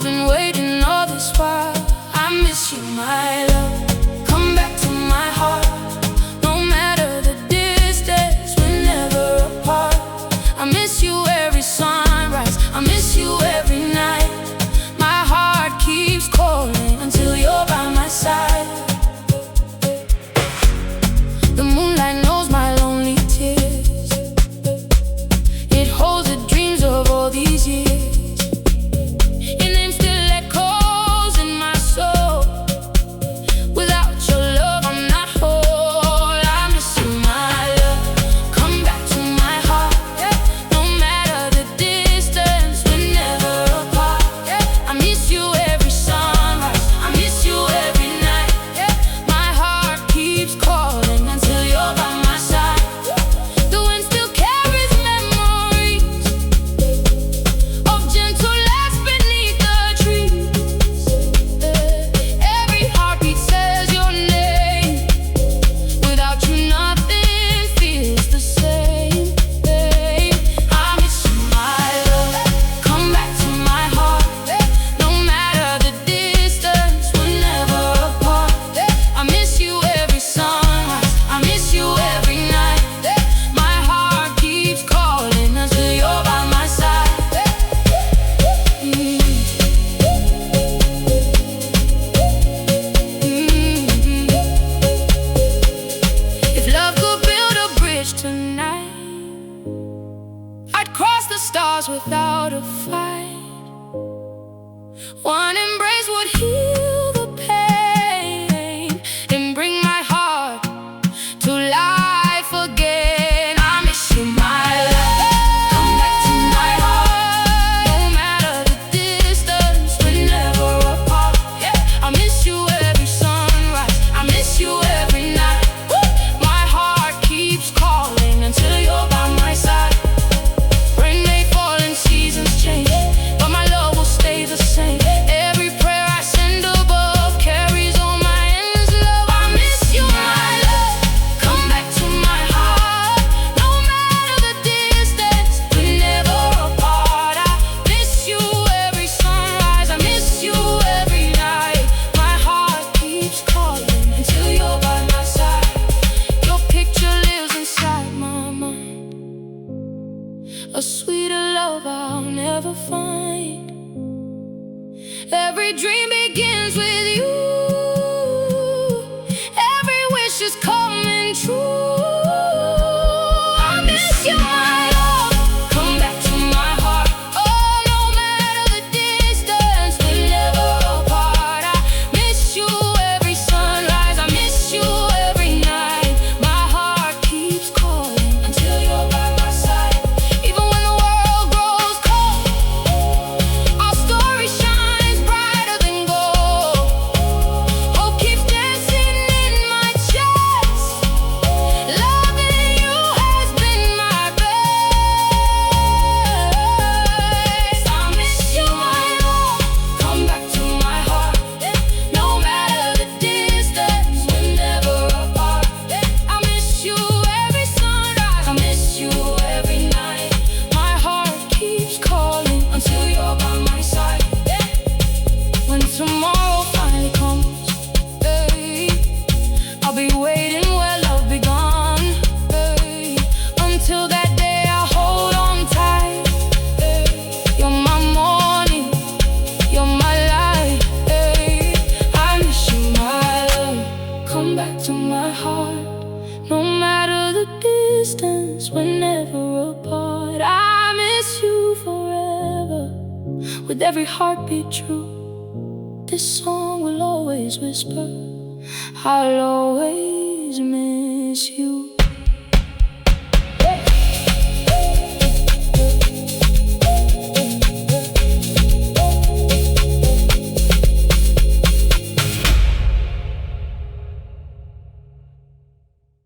I've been waiting all this while. I miss you, my love. Come back to my heart. No matter the distance, we're never apart. I miss you every sunrise, I miss you every night. My heart keeps calling until you're by my side. The moonlight knows my lonely tears. It holds the dreams of all these years. Your name still echoes in my soul. Without your love, I'm not whole. I miss you, my love. Come back to my heart. No matter the distance, we're never apart. I miss you every sunrise, I miss you every night. My heart keeps calling until you're by my side. The wind still carries memories of gentle laughs beneath the trees. Every heartbeat says your name. Without you, nothing feels the same. I miss you, my love. Come back to my heart. No matter the distance, we're never apart. I miss you every sunrise, I miss you every night. My heart keeps calling until you're by my side. If love could build a bridge tonight, I'd cross the stars without a fight. One embrace would heal the pain and bring my heart to life again. I miss you, my love. Come back to my heart. No matter the distance, we're never apart. I miss you every sunrise, I miss you every night. My heart keeps calling until you're by my side. Rain may fall and seasons change, but my love will stay the same. Every prayer I send above carries all my endless love. I miss you, my love. Come back to my heart. No matter the distance, we're never apart. I miss you every sunrise, I miss you every night. My heart keeps calling until you're by my side. Your picture lives inside my mind, a sweeter love I'll never find. Every dream begins with you. Every wish is coming true. I miss you, my love. Come back to my heart. Oh, no matter the distance, we're never apart. I miss you every sunrise, I miss you every night. My heart keeps calling until you're by my side. Even when the world grows cold, our story shines brighter than gold. Hope keeps dancing in my chest. Loving you has been my best. I miss you, my love. Come back to my heart. No matter the distance, we're never apart. I miss you every sunrise, I miss you every night. My heart keeps calling until you're by my side. When tomorrow finally comes, I'll be waiting where love begun. Until that day, I'll hold on tight. You're my morning, you're my light. I miss you, my love. Come back to my heart. No matter the distance, we're never apart. I miss you forever. With every heartbeat true, this song will always whisper, I'll always miss you.